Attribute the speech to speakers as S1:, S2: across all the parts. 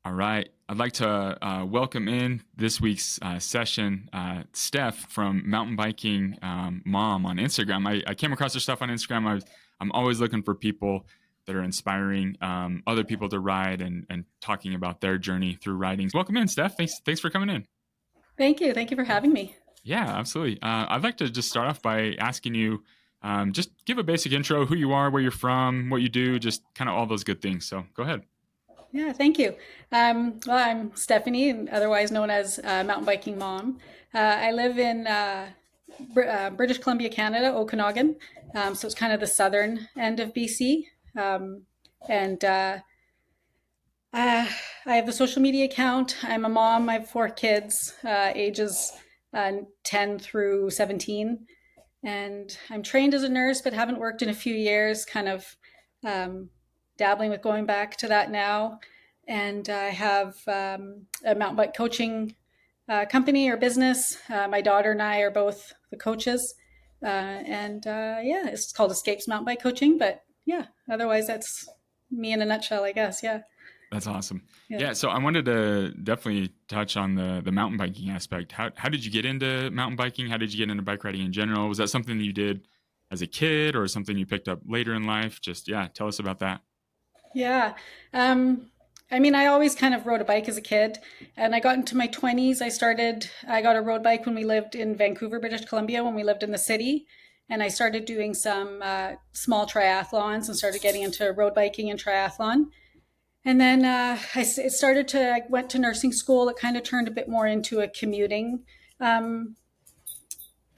S1: All right. I'd like to welcome in this week's session, Steph from Mountain Biking Mom on Instagram. I came across her stuff on Instagram. I'm always looking for people that are inspiring other people to ride and talking about their journey through riding. Welcome in, Steph. Thanks for coming in.
S2: Thank you. Thank you for having me.
S1: Yeah, absolutely. I'd like to just start off by asking you, just give a basic intro, who you are, where you're from, what you do, just kind of all those good things. So go ahead.
S2: Yeah, thank you. Well, I'm Stephanie, and otherwise known as Mountain Biking Mom. I live in British Columbia, Canada, Okanagan. So it's kind of the southern end of BC. And I have the social media account. I'm a mom. I have four kids, ages 10 through 17. And I'm trained as a nurse, but haven't worked in a few years, kind of um, dabbling with going back to that now. And I have a mountain bike coaching company or business. My daughter and I are both the coaches. Yeah, it's called Escapes Mountain Bike Coaching. But yeah, otherwise, that's me in a nutshell, I guess. Yeah.
S1: That's awesome.
S2: Yeah.
S1: Yeah, so I wanted to definitely touch on the mountain biking aspect. How did you get into mountain biking? How did you get into bike riding in general? Was that something that you did as a kid or something you picked up later in life? Just yeah, tell us about that.
S2: Yeah. Um, I mean, I always kind of rode a bike as a kid, and I got into my 20s. I got a road bike when we lived in Vancouver, British Columbia, when we lived in the city. And I started doing some small triathlons and started getting into road biking and triathlon. And then I went to nursing school. It kind of turned a bit more into a commuting. Um,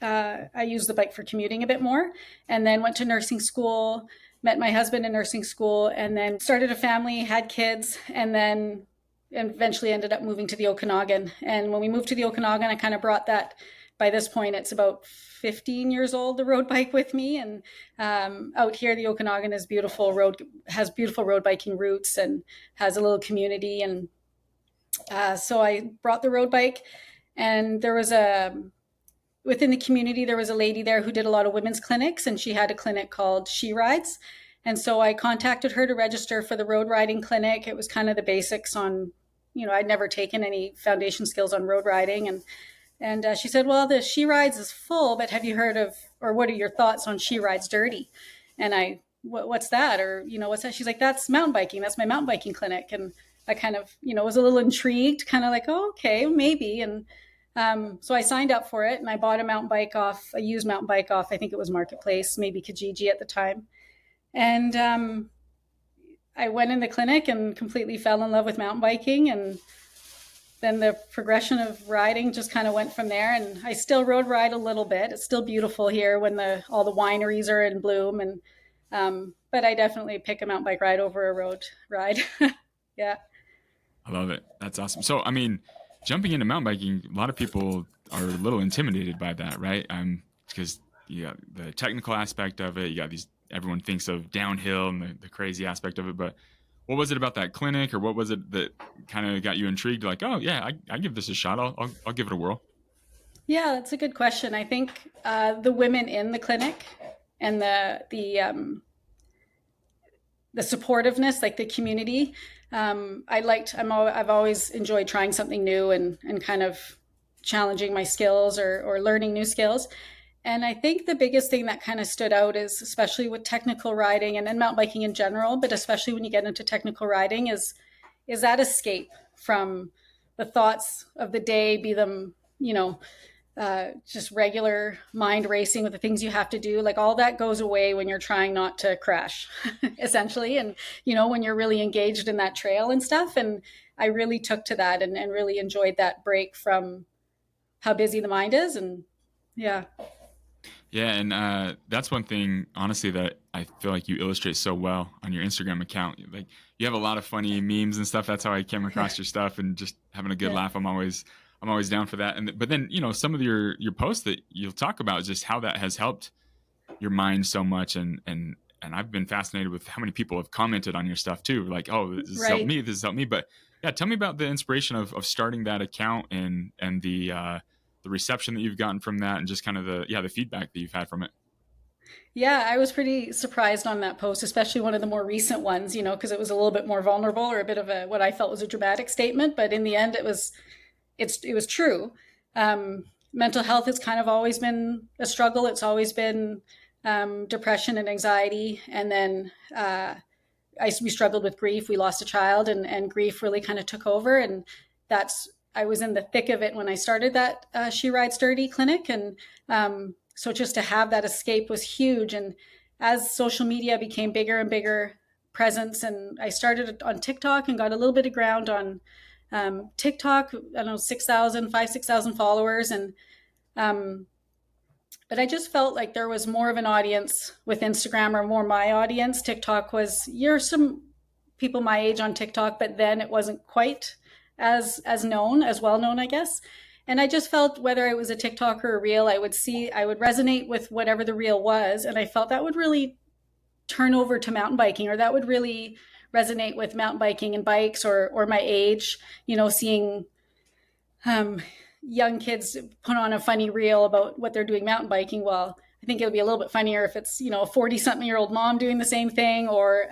S2: I used the bike for commuting a bit more, and then went to nursing school, met my husband in nursing school, and then started a family, had kids, and then eventually ended up moving to the Okanagan. And when we moved to the Okanagan, I kind of brought that. By this point, it's about 15 years old, the road bike with me. And out here, the Okanagan is has beautiful road biking routes and has a little community. And so I brought the road bike, and within the community, there was a lady there who did a lot of women's clinics, and she had a clinic called She Rides. And so I contacted her to register for the road riding clinic. It was kind of the basics on, I'd never taken any foundation skills on road riding. And she said, well, the She Rides is full, but have you heard of, or what are your thoughts on She Rides Dirty? And what's that? Or, what's that? She's like, that's mountain biking. That's my mountain biking clinic. And I kind of, was a little intrigued, kind of like, oh, okay, maybe. And so I signed up for it, and I bought a used mountain bike off, I think it was Marketplace, maybe Kijiji at the time. And I went in the clinic and completely fell in love with mountain biking. And then the progression of riding just kind of went from there. And I still road ride a little bit. It's still beautiful here when all the wineries are in bloom. But I definitely pick a mountain bike ride over a road ride. Yeah.
S1: I love it. That's awesome. So I mean, jumping into mountain biking, a lot of people are a little intimidated by that, right? Because you got the technical aspect of it. You got these. Everyone thinks of downhill and the crazy aspect of it, but what was it about that clinic, or what was it that kind of got you intrigued? Like, oh yeah, I give this a shot. I'll give it a whirl.
S2: Yeah, that's a good question. I think the women in the clinic and the supportiveness, like the community. I've always enjoyed trying something new and kind of challenging my skills or learning new skills. And I think the biggest thing that kind of stood out is, especially with technical riding and then mountain biking in general, but especially when you get into technical riding, is that escape from the thoughts of the day, be them, just regular mind racing with the things you have to do. Like all that goes away when you're trying not to crash, essentially. And, when you're really engaged in that trail and stuff. And I really took to that and really enjoyed that break from how busy the mind is. And yeah.
S1: Yeah, and that's one thing, honestly, that I feel like you illustrate so well on your Instagram account. Like you have a lot of funny memes and stuff. That's how I came across your stuff, and just having a good
S2: Yeah.
S1: laugh. I'm always down for that. And but then some of your posts that you'll talk about just how that has helped your mind so much, and I've been fascinated with how many people have commented on your stuff too. Like, oh, this has helped
S2: Right.
S1: me. This has helped me. But yeah, tell me about the inspiration of starting that account and the reception that you've gotten from that, and just kind of the feedback that you've had from it.
S2: Yeah, I was pretty surprised on that post, especially one of the more recent ones, because it was a little bit more vulnerable or a bit of a what I felt was a dramatic statement, but in the end it was true. Mental health has kind of always been a struggle. It's always been depression and anxiety, and then we struggled with grief. We lost a child, and grief really kind of took over, and that's I was in the thick of it when I started that She Rides Dirty clinic, and so just to have that escape was huge. And as social media became bigger and bigger presence, and I started on TikTok and got a little bit of ground on TikTok. I don't know, 6,000 followers, and um, but I just felt like there was more of an audience with Instagram, or more my audience. TikTok was, you're some people my age on TikTok, but then it wasn't quite as known, as well known, I guess. And I just felt whether it was a TikTok or a reel, I would resonate with whatever the reel was, and I felt that would really turn over to mountain biking, or that would really resonate with mountain biking and bikes, or my age, seeing um, young kids put on a funny reel about what they're doing mountain biking. Well, I think it'll be a little bit funnier if it's a 40-something-year-old mom doing the same thing, or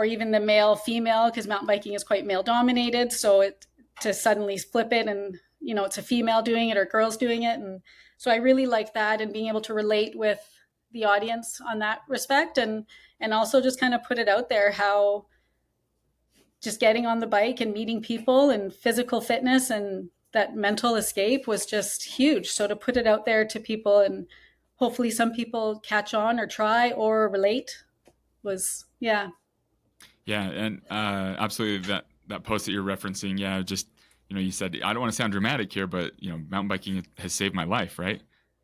S2: even the male female, because mountain biking is quite male dominated. So it to suddenly flip it, and it's a female doing it or girls doing it, and so I really like that, and being able to relate with the audience on that respect, and also just kind of put it out there how just getting on the bike and meeting people and physical fitness and that mental escape was just huge. So to put it out there to people, and hopefully some people catch on or try or relate, was, yeah.
S1: Yeah, and absolutely that post that you're referencing. Yeah, just you said I don't want to sound dramatic here, but mountain biking has saved my life, right?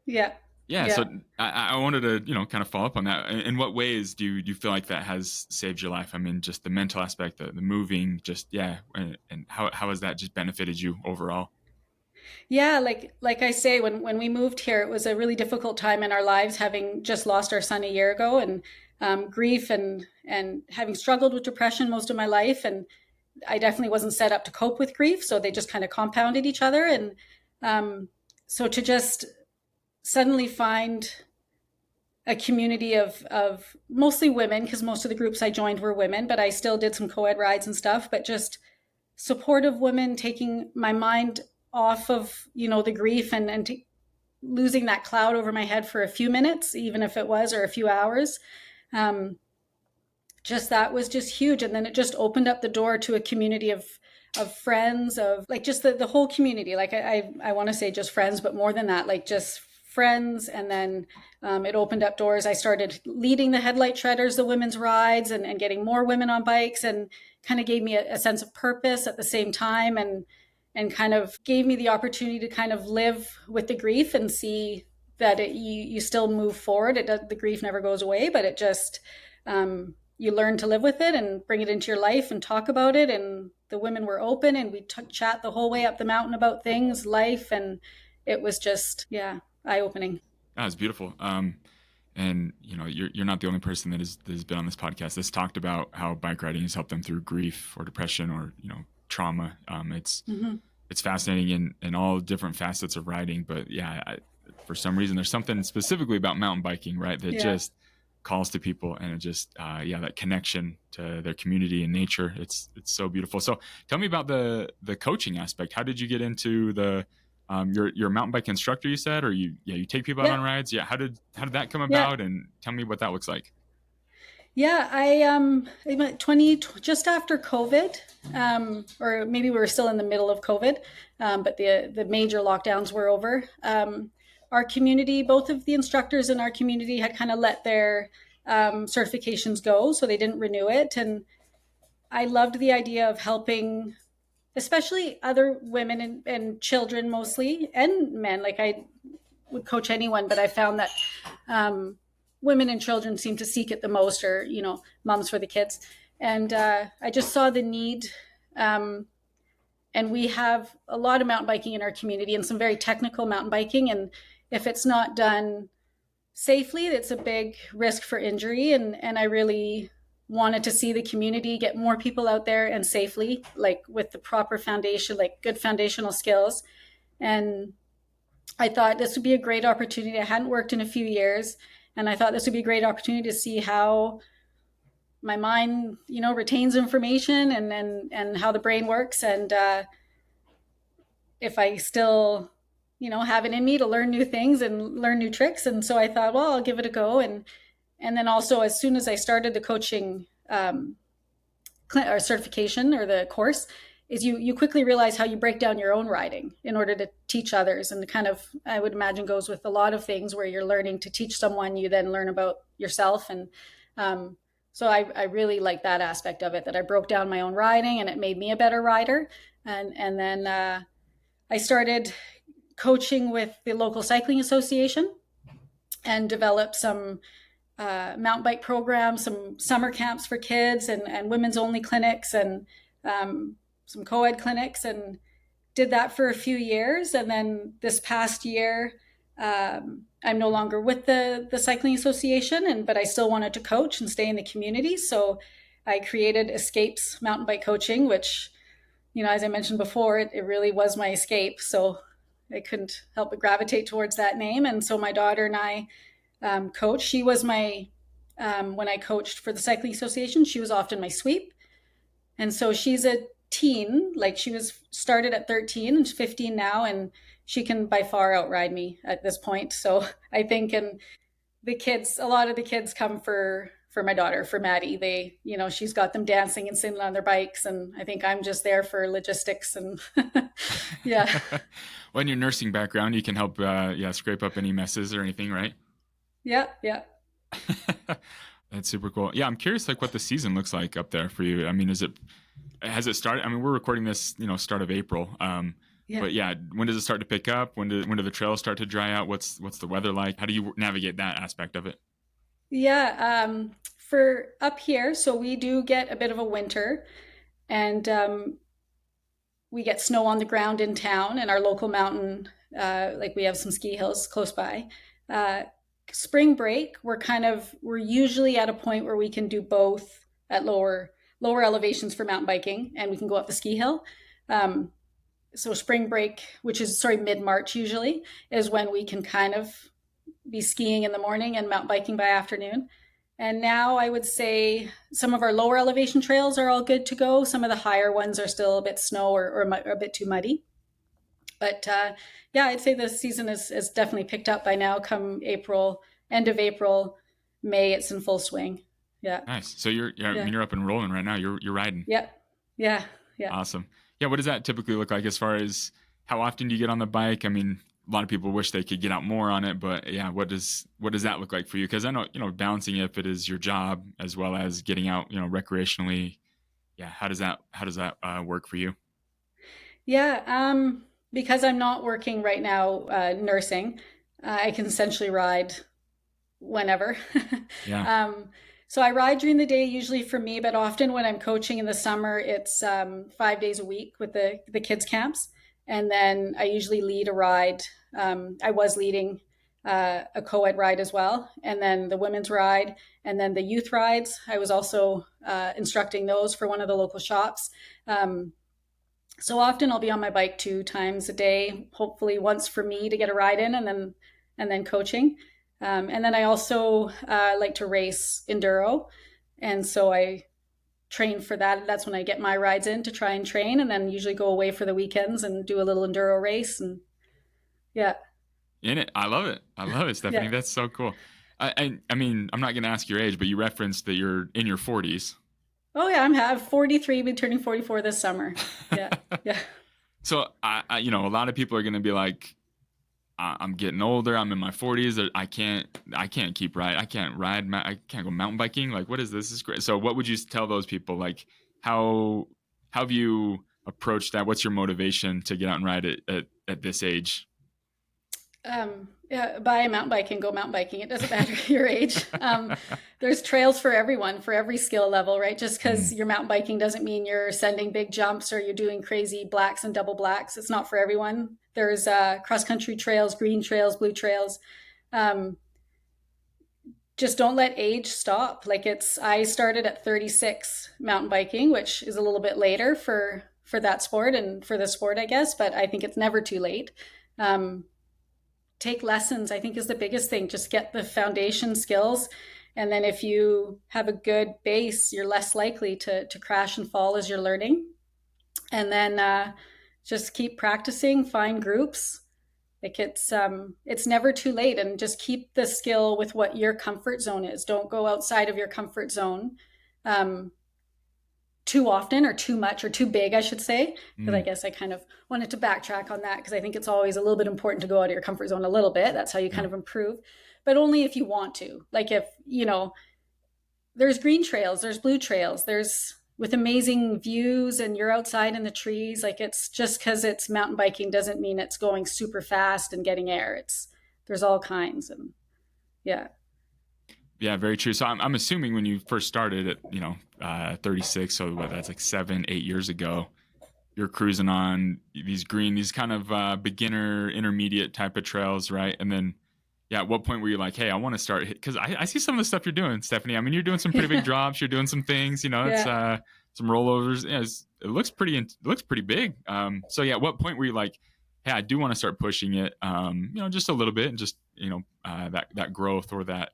S2: Yeah.
S1: Yeah,
S2: Yeah.
S1: so I wanted to kind of follow up on that. In what ways do you feel like that has saved your life? I mean, just the mental aspect, the moving, just yeah, and how has that just benefited you overall?
S2: Yeah, like I say, when we moved here, it was a really difficult time in our lives, having just lost our son a year ago, and grief, and having struggled with depression most of my life, and I definitely wasn't set up to cope with grief, so they just kind of compounded each other, and um, so to just suddenly find a community of mostly women, because most of the groups I joined were women, but I still did some co-ed rides and stuff, but just supportive women, taking my mind off of the grief, and losing that cloud over my head for a few minutes, even if it was, or a few hours. um, just that was just huge, and then it just opened up the door to a community of friends, of like just the whole community, like I want to say just friends, but more than that, like just friends. And then it opened up doors. I started leading the Headlight Shredders, the women's rides, and getting more women on bikes, and kind of gave me a sense of purpose at the same time, and kind of gave me the opportunity to kind of live with the grief and see that you still move forward. The grief never goes away, but it just you learn to live with it and bring it into your life and talk about it. And the women were open, and we chat the whole way up the mountain about things, life, and it was just, yeah, eye opening.
S1: That was beautiful. And you're not the only person that has been on this podcast that's talked about how bike riding has helped them through grief or depression or trauma.
S2: Mm-hmm.
S1: It's fascinating in all different facets of riding. But yeah, for some reason, there's something specifically about mountain biking, right, that
S2: Yeah.
S1: just calls to people, and it just that connection to their community and nature. It's so beautiful. So tell me about the coaching aspect. How did you get into the you're a mountain bike instructor, you said, or you take people out
S2: Yeah.
S1: on rides? Yeah, how did that come
S2: Yeah.
S1: about, and tell me what that looks like.
S2: Yeah, I went 20 just after COVID, or maybe we were still in the middle of COVID, but the major lockdowns were over. Our community, both of the instructors in our community, had kind of let their certifications go, so they didn't renew it. And I loved the idea of helping, especially other women and children mostly, and men. Like I would coach anyone, but I found that women and children seem to seek it the most, or moms for the kids. And I just saw the need. And we have a lot of mountain biking in our community, and some very technical mountain biking. And if it's not done safely, it's a big risk for injury. And I really wanted to see the community get more people out there, and safely, like with the proper foundation, like good foundational skills. And I thought this would be a great opportunity. I hadn't worked in a few years, and I thought this would be a great opportunity to see how my mind, retains information and how the brain works, and if I still, have it in me to learn new things and learn new tricks. And so I thought, well, I'll give it a go. And then also, as soon as I started the coaching or certification or the course, is you quickly realize how you break down your own riding in order to teach others. And kind of, I would imagine, goes with a lot of things where you're learning to teach someone, you then learn about yourself. And so I really like that aspect of it, that I broke down my own riding and it made me a better rider. And then I started coaching with the local cycling association and developed some mountain bike programs, some summer camps for kids, and women's only clinics, and some co-ed clinics, and did that for a few years. And then this past year, I'm no longer with the cycling association, but I still wanted to coach and stay in the community. So I created Escapes Mountain Bike Coaching, which, as I mentioned before, it really was my escape. So I couldn't help but gravitate towards that name. And so my daughter and I coach. She was my, when I coached for the cycling association, she was often my sweep. And so she's a teen, like she was started at 13 and 15 now, and she can by far outride me at this point. So I think, and a lot of the kids come for my daughter, for Maddie. They, she's got them dancing and singing on their bikes, and I think I'm just there for logistics and yeah.
S1: Well, in your nursing background, you can help, scrape up any messes or anything, right?
S2: Yeah, yeah.
S1: That's super cool. Yeah, I'm curious, like, what the season looks like up there for you. I mean, has it started? I mean, we're recording this, start of April.
S2: Yeah.
S1: But yeah, when does it start to pick up? When do the trails start to dry out? What's the weather like? How do you navigate that aspect of it?
S2: Yeah, for up here, so we do get a bit of a winter, and we get snow on the ground in town, and our local mountain, like we have some ski hills close by. Spring break, we're usually at a point where we can do both at lower elevations for mountain biking, and we can go up the ski hill. So spring break, which is mid-March usually, is when we can kind of be skiing in the morning and mountain biking by afternoon. And now I would say some of our lower elevation trails are all good to go. Some of the higher ones are still a bit snow or a bit too muddy. But yeah, I'd say the season is definitely picked up by now. Come April, end of April, May, it's in full swing. Yeah.
S1: Nice. So I mean, you're up and rolling right now. You're riding.
S2: Yeah. Yeah. Yeah.
S1: Awesome. Yeah. What does that typically look like as far as how often do you get on the bike? I mean, a lot of people wish they could get out more on it, but yeah, what does that look like for you? Because I know, balancing if it is your job as well as getting out, recreationally. Yeah. How does that work for you?
S2: Yeah. Because I'm not working right now, nursing, I can essentially ride whenever.
S1: Yeah.
S2: So I ride during the day usually for me, but often when I'm coaching in the summer, it's 5 days a week with the kids camps. And then I usually lead a ride. I was leading a co-ed ride as well, and then the women's ride, and then the youth rides. I was also instructing those for one of the local shops. So often I'll be on my bike 2 times a day, hopefully once for me to get a ride in, and then coaching. And then I also like to race enduro, and so I train for that. That's when I get my rides in to try and train, and then usually go away for the weekends and do a little enduro race. And yeah.
S1: In it. I love it. I love it, Stephanie.
S2: Yeah.
S1: That's so cool. I mean, I'm not going to ask your age, but you referenced that you're in your 40s.
S2: Oh yeah, I'm 43. Be turning 44 this summer. Yeah, yeah,
S1: So a lot of people are going to be like, I'm getting older. I'm in my 40s. I can't keep riding. I can't ride. I can't go mountain biking. Like, what is this? This is great. So what would you tell those people? Like, how have you approached that? What's your motivation to get out and ride at this age?
S2: Yeah, buy a mountain bike and go mountain biking. It doesn't matter your age. There's trails for everyone, for every skill level, right? Just because you're mountain biking doesn't mean you're sending big jumps or you're doing crazy blacks and double blacks. It's not for everyone. There's cross country trails, green trails, blue trails. Just don't let age stop. Like I started at 36 mountain biking, which is a little bit later for that sport and for the sport, I guess, but I think it's never too late. take lessons, I think, is the biggest thing. Just get the foundation skills. And then if you have a good base, you're less likely to crash and fall as you're learning. And then just keep practicing, find groups. Like it's never too late, and just keep the skill with what your comfort zone is. Don't go outside of your comfort zone too often, or too much, or too big, I should say. Because I guess I kind of wanted to backtrack on that, because I think it's always a little bit important to go out of your comfort zone a little bit. That's how you kind of improve, but only if you want to. Like if, there's green trails, there's blue trails, there's with amazing views, and you're outside in the trees. Like, it's just because it's mountain biking doesn't mean it's going super fast and getting air. There's all kinds. And yeah.
S1: Yeah, very true. So I'm assuming when you first started at 36, so that's like 7-8 years ago, you're cruising on these kind of beginner, intermediate type of trails, right? And then, at what point were you like, hey, I want to start? Because I see some of the stuff you're doing, Stephanie. I mean, you're doing some pretty big drops. You're doing some things, it's some rollovers. Yeah, it looks pretty big. So at what point were you like, hey, I do want to start pushing it, just a little bit, and just, that growth, or that,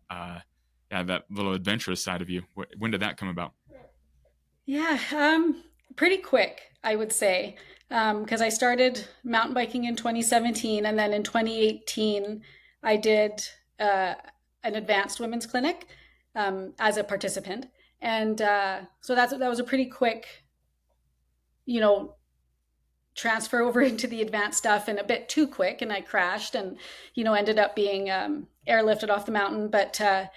S1: that little adventurous side of you? When did that come about?
S2: Yeah, pretty quick, I would say, because I started mountain biking in 2017, and then in 2018, I did an advanced women's clinic as a participant, and so that was a pretty quick, transfer over into the advanced stuff, and a bit too quick, and I crashed, and ended up being airlifted off the mountain, but a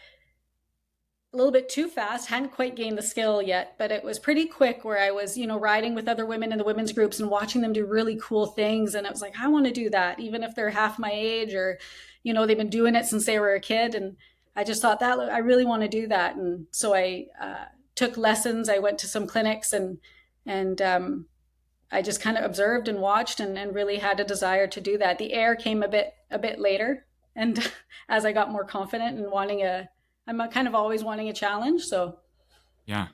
S2: little bit too fast. Hadn't quite gained the skill yet, but it was pretty quick, where I was, riding with other women in the women's groups and watching them do really cool things. And I was like, I want to do that, even if they're half my age, or, they've been doing it since they were a kid. And I just thought that I really want to do that. And so I took lessons. I went to some clinics, and I just kind of observed and watched, and really had a desire to do that. The air came a bit later. And as I got more confident and I'm kind of always wanting a challenge. So
S1: yeah.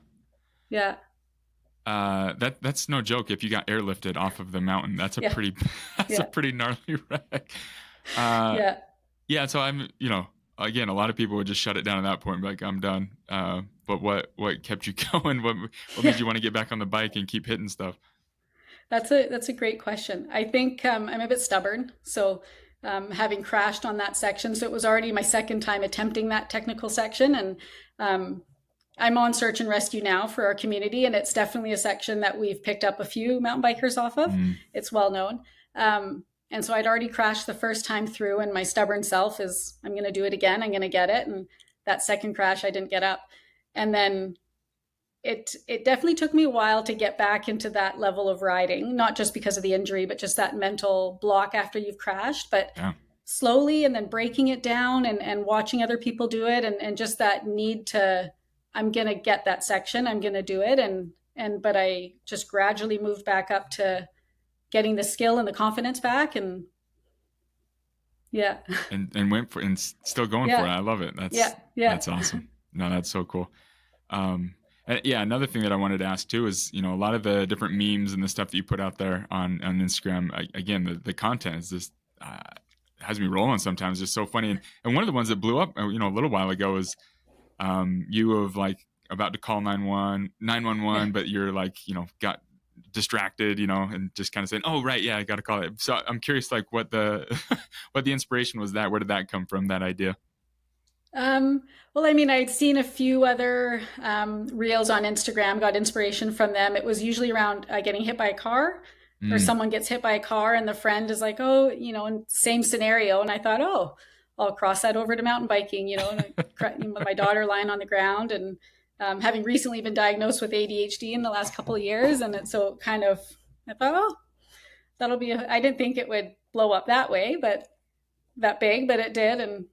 S1: That's no joke. If you got airlifted off of the mountain, that's a pretty gnarly wreck. Yeah. So I'm, again, a lot of people would just shut it down at that point and be like, I'm done. But what kept you going? What made you want to get back on the bike and keep hitting stuff?
S2: That's a great question. I think I'm a bit stubborn. So having crashed on that section, so it was already my second time attempting that technical section, and I'm on search and rescue now for our community, and it's definitely a section that we've picked up a few mountain bikers off of. It's well known, and so I'd already crashed the first time through, and my stubborn self is, I'm going to do it again, I'm going to get it. And that second crash, I didn't get up, and then it definitely took me a while to get back into that level of riding, not just because of the injury, but just that mental block after you've crashed. But slowly, and then breaking it down, and watching other people do it, and just that need to, I'm going to get that section, I'm going to do it. But I just gradually moved back up to getting the skill and the confidence back. And
S1: and went for, and still going for it. I love it. That's awesome. No, that's so cool. Another thing that I wanted to ask too is, a lot of the different memes and the stuff that you put out there on Instagram, again, the content is just, has me rolling sometimes. Just so funny. And one of the ones that blew up, a little while ago was, you of like about to call 911, but you're like, got distracted, and just kind of saying, oh, right. Yeah, I got to call it. So I'm curious, like what the inspiration was where did that come from, that idea?
S2: Well, I mean, I'd seen a few other reels on Instagram, got inspiration from them. It was usually around getting hit by a car, or someone gets hit by a car, and the friend is like, oh, same scenario. And I thought, oh, I'll cross that over to mountain biking, and with my daughter lying on the ground, and having recently been diagnosed with ADHD in the last couple of years. And so kind of, I thought, oh, that'll be, I didn't think it would blow up that way, but that big, but it did. And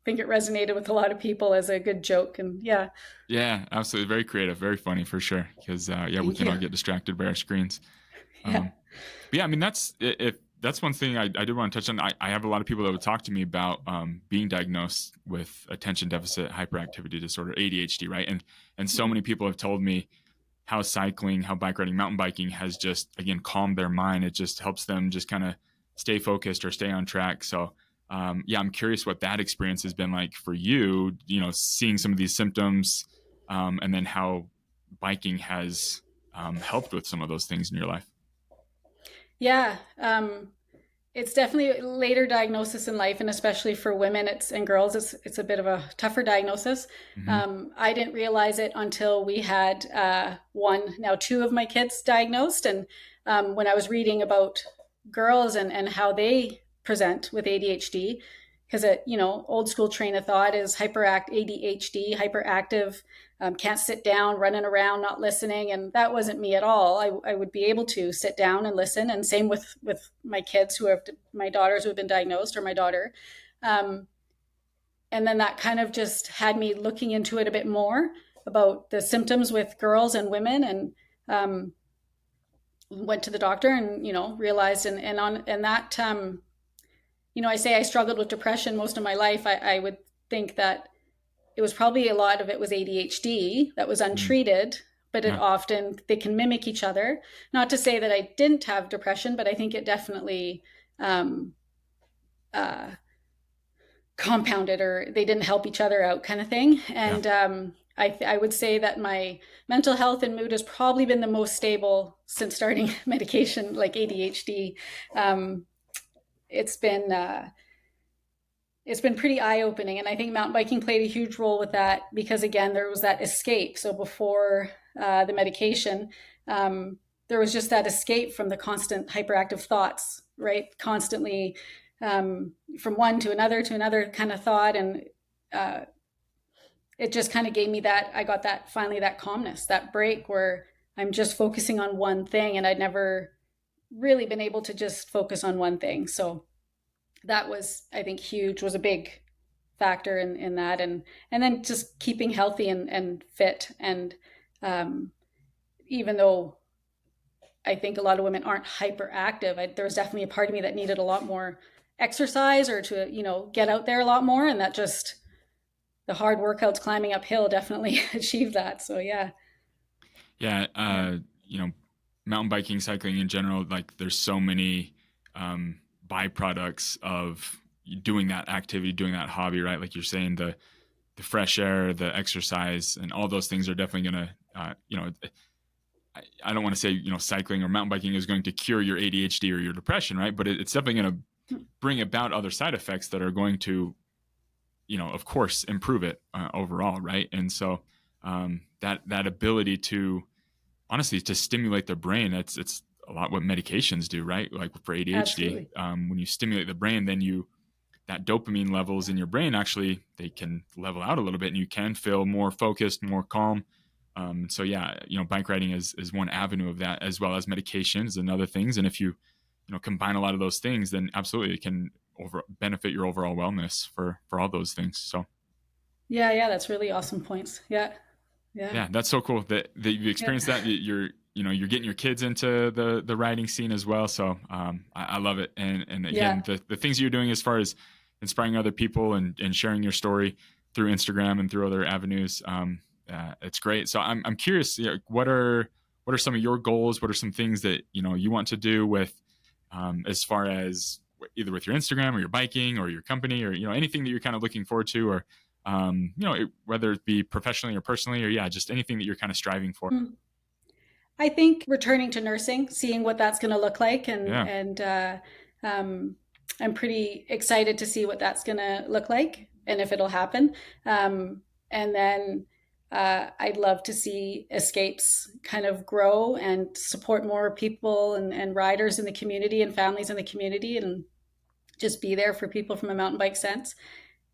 S2: think it resonated with a lot of people as a good joke. And yeah, absolutely, very creative, very funny for sure, because we can all get distracted by our screens. I mean, that's one thing I did want to touch on. I have a lot of people that would talk to me about being diagnosed with attention deficit hyperactivity disorder, ADHD, right? And so many people have told me how cycling, how bike riding, mountain biking has just, again, calmed their mind. It just helps them just kind of stay focused or stay on track. So
S1: yeah, I'm curious what that experience has been like for you, seeing some of these symptoms, and then how biking has helped with some of those things in your life.
S2: Yeah. It's definitely later diagnosis in life, and especially for women and girls, it's a bit of a tougher diagnosis.
S1: Hmm.
S2: I didn't realize it until we had now two of my kids diagnosed, and when I was reading about girls and how they present with ADHD, because old school train of thought is ADHD, hyperactive, can't sit down, running around, not listening. And that wasn't me at all. I would be able to sit down and listen. And same with my kids my daughters who have been diagnosed, or my daughter. Um, and then that kind of just had me looking into it a bit more about the symptoms with girls and women, and went to the doctor and, realized, and that, I say I struggled with depression most of my life. I would think that it was probably a lot of it was ADHD that was
S1: Mm.
S2: untreated, but
S1: Yeah.
S2: they can mimic each other. Not to say that I didn't have depression, but I think it definitely um, uh, compounded, or they didn't help each other out, kind of thing.
S1: Yeah.
S2: And I would say that my mental health and mood has probably been the most stable since starting medication like ADHD. Um, it's been it's been pretty eye opening. And I think mountain biking played a huge role with that, because, again, there was that escape. So before the medication, there was just that escape from the constant hyperactive thoughts, right? Constantly from one to another kind of thought. And uh, it just kind of gave me that, I got that finally, that calmness, that break where I'm just focusing on one thing. And I'd never really been able to just focus on one thing. So that was, I think, huge, was a big factor in that. And then just keeping healthy and fit. And um, even though I think a lot of women aren't hyperactive, there was definitely a part of me that needed a lot more exercise, or to, get out there a lot more. And that just, the hard workouts climbing uphill definitely achieved that. So yeah.
S1: Yeah.
S2: Yeah.
S1: Mountain biking, cycling in general, like there's so many byproducts of doing that activity, doing that hobby, right? Like you're saying, the fresh air, the exercise, and all those things are definitely going to, I don't want to say, cycling or mountain biking is going to cure your ADHD or your depression, right? But it's definitely going to bring about other side effects that are going to, of course, improve it overall, right? And so that ability to, honestly, to stimulate the brain, it's a lot what medications do, right? Like for ADHD,
S2: Absolutely.
S1: when you stimulate the brain, then that dopamine levels in your brain, actually they can level out a little bit, and you can feel more focused, more calm. So yeah, bike riding is one avenue of that, as well as medications and other things. And if you combine a lot of those things, then absolutely it can benefit your overall wellness for all those things. So
S2: Yeah. Yeah. That's really awesome points. Yeah. Yeah.
S1: yeah, that's so cool that you
S2: Yeah.
S1: experienced that. You're getting your kids into the riding scene as well. So I love it. And again,
S2: Yeah.
S1: the things you're doing as far as inspiring other people and sharing your story through Instagram and through other avenues, it's great. So I'm curious, what are some of your goals? What are some things that you want to do with, as far as either with your Instagram or your biking or your company, or anything that you're kind of looking forward to, or whether it be professionally or personally, or yeah, just anything that you're kind of striving for.
S2: Hmm. I think returning to nursing, seeing what that's going to look like,
S1: Yeah.
S2: um, I'm pretty excited to see what that's going to look like and if it'll happen. And then I'd love to see Escapes kind of grow and support more people and riders in the community and families in the community, and just be there for people from a mountain bike sense.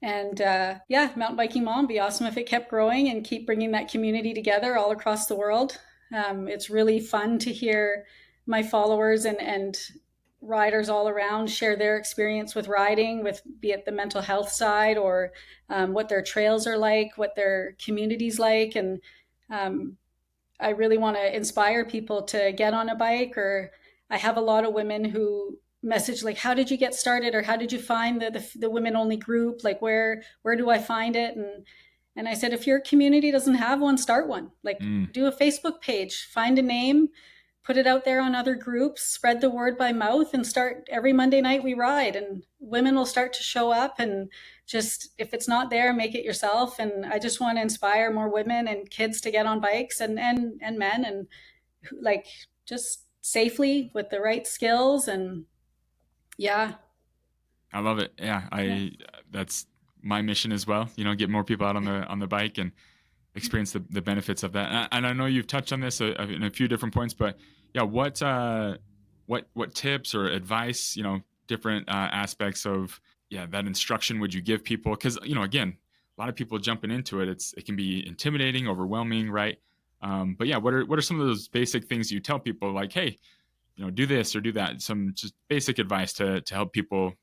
S2: And yeah, mountain biking mom, be awesome if it kept growing and keep bringing that community together all across the world. It's really fun to hear my followers and riders all around share their experience with riding, with be it the mental health side, or what their trails are like, what their communities like. And um, I really want to inspire people to get on a bike. Or I have a lot of women who message like, how did you get started, or how did you find the women only group, like where do I find it? And I said, if your community doesn't have one, start one. Like,
S1: Mm.
S2: do a Facebook page, find a name, put it out there on other groups, spread the word by mouth, and start every Monday night we ride, and women will start to show up. And just, if it's not there, make it yourself. And I just want to inspire more women and kids to get on bikes, and men, and like just safely with the right skills. And yeah.
S1: I love it. Yeah, that's my mission as well. Get more people out on the bike and experience the benefits of that. And I know you've touched on this in a few different points, but yeah, what tips or advice, different aspects of that instruction would you give people? Because again, a lot of people jumping into it, it can be intimidating, overwhelming, right? But yeah, what are some of those basic things you tell people, like, hey, do this or do that? Some just basic advice to help people,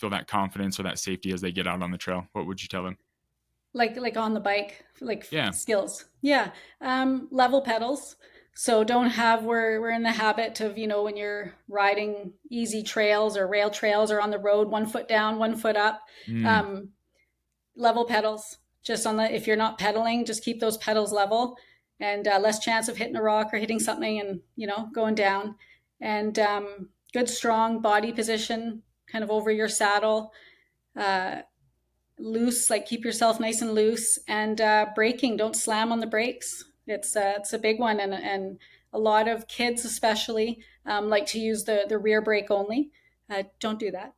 S1: feel that confidence or that safety as they get out on the trail. What would you tell them?
S2: Like on the bike, like
S1: Yeah.
S2: skills. Yeah. Level pedals. So don't have, we're in the habit of, when you're riding easy trails or rail trails or on the road, 1 foot down, 1 foot up. Level pedals. Just if you're not pedaling, just keep those pedals level, and less chance of hitting a rock or hitting something and, going down. And good, strong body position, kind of over your saddle. Loose, like keep yourself nice and loose. And braking, don't slam on the brakes. It's a big one. And a lot of kids especially like to use the rear brake only. Don't do that.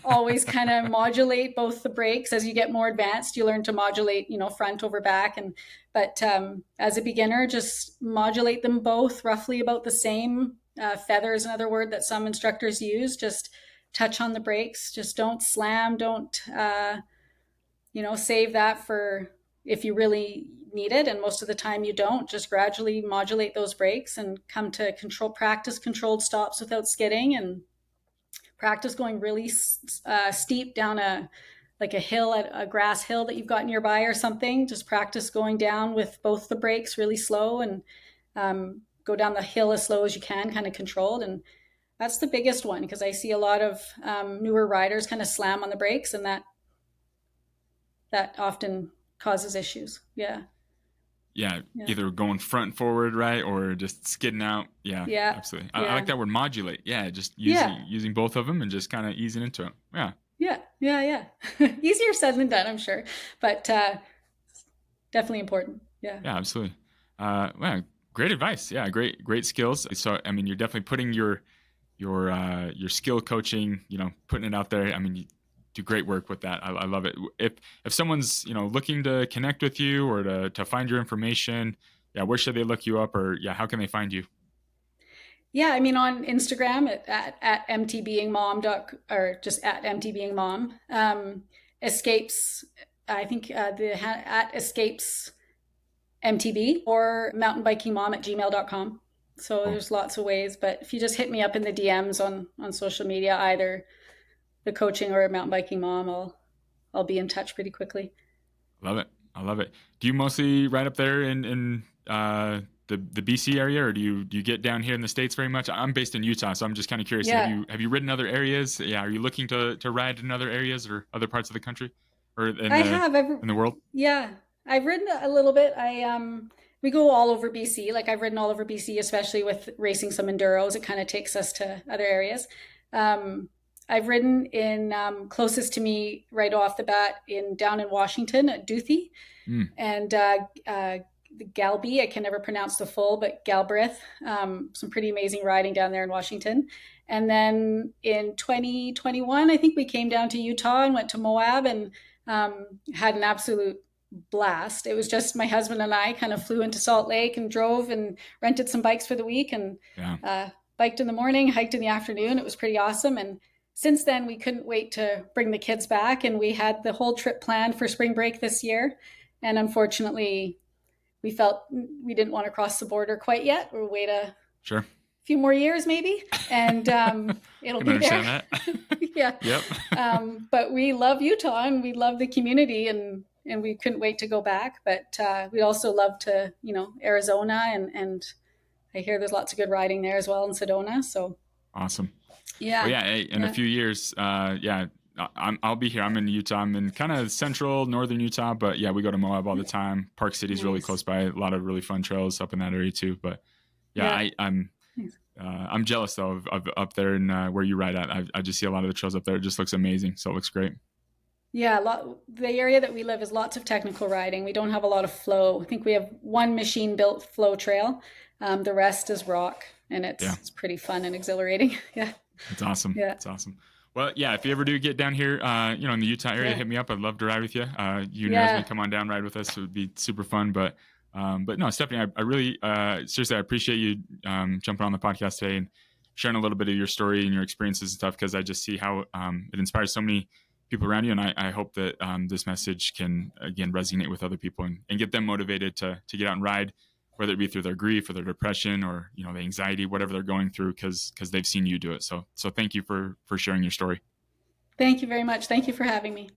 S2: Always kind of modulate both the brakes. As you get more advanced, you learn to modulate, front over back. But as a beginner, just modulate them both roughly about the same. Feather is another word that some instructors use. Just touch on the brakes. Just don't slam. Don't, save that for if you really need it. And most of the time you don't. Just gradually modulate those brakes and come to practice controlled stops without skidding, and practice going really steep down a hill, at a grass hill that you've got nearby or something. Just practice going down with both the brakes really slow, and go down the hill as slow as you can, kind of controlled. And that's the biggest one, because I see a lot of newer riders kind of slam on the brakes, and that often causes issues. Yeah.
S1: Yeah, either going front and forward, right, or just skidding out. Yeah, absolutely. I like that word, modulate. Yeah, just using both of them and just kind of easing into it.
S2: Yeah. Easier said than done, I'm sure, but definitly important. Yeah,
S1: absolutely. Great advice. Yeah, great skills. So I mean, you're definitely putting your skill coaching, putting it out there. I mean, you do great work with that. I love it. If someone's looking to connect with you or to find your information, where should they look you up, or how can they find you?
S2: Yeah, I mean, on Instagram at mtbeingmom, or just at mtbeingmom. Escapes, I think at escapes mtb, or mountainbikingmom@gmail.com. So there's lots of ways, but if you just hit me up in the DMs on social media, either the coaching or mountain biking mom, I'll be in touch pretty quickly.
S1: Love it. I love it. Do you mostly ride up there in the BC area, or do you get down here in the States very much? I'm based in Utah, so I'm just kind of curious.
S2: Yeah.
S1: Have you ridden other areas? Yeah. Are you looking to ride in other areas or other parts of the country, or in the world?
S2: Yeah, I've ridden a little bit. We go all over BC. Like, I've ridden all over BC, especially with racing some enduros. It kind of takes us to other areas. I've ridden in closest to me right off the bat down in Washington at Duthie, and Galby. I can never pronounce the full, but Galbraith. Some pretty amazing riding down there in Washington. And then in 2021, I think we came down to Utah and went to Moab, and had an absolute blast. It was just my husband and I kind of flew into Salt Lake and drove and rented some bikes for the week, and biked in the morning, hiked in the afternoon. It was pretty awesome. And since then, we couldn't wait to bring the kids back, and we had the whole trip planned for spring break this year. And unfortunately, we felt we didn't want to cross the border quite yet. We'll wait a few more years maybe, and it'll be there.
S1: That.
S2: Yeah.
S1: Yep.
S2: But we love Utah, and we love the community, and we couldn't wait to go back. But we also love to, Arizona, and I hear there's lots of good riding there as well in Sedona. So
S1: awesome.
S2: Yeah.
S1: Well, in a few years, I'll be here. I'm in Utah. I'm in kind of central northern Utah, but we go to Moab all the time. Park City's really close by. A lot of really fun trails up in that area too. But Yeah,
S2: Yeah. Thanks.
S1: I'm jealous though of up there and where you ride at. I just see a lot of the trails up there. It just looks amazing. So it looks great.
S2: Yeah, the area that we live is lots of technical riding. We don't have a lot of flow. I think we have one machine built flow trail. The rest is rock, and
S1: Yeah,
S2: it's pretty fun and exhilarating. Yeah.
S1: it's awesome.
S2: Yeah.
S1: It's awesome. Well, yeah, if you ever do get down here, in the Utah area,
S2: Yeah.
S1: hit me up. I'd love to ride with you. You and Yasmin
S2: Yeah.
S1: come on down, ride with us. It would be super fun. But no, Stephanie, I really, seriously, I appreciate you jumping on the podcast today and sharing a little bit of your story and your experiences and stuff, because I just see how it inspires so many people around you. And I hope that this message can, again, resonate with other people and get them motivated to get out and ride, whether it be through their grief or their depression or, the anxiety, whatever they're going through, because they've seen you do it. So thank you for sharing your story.
S2: Thank you very much. Thank you for having me.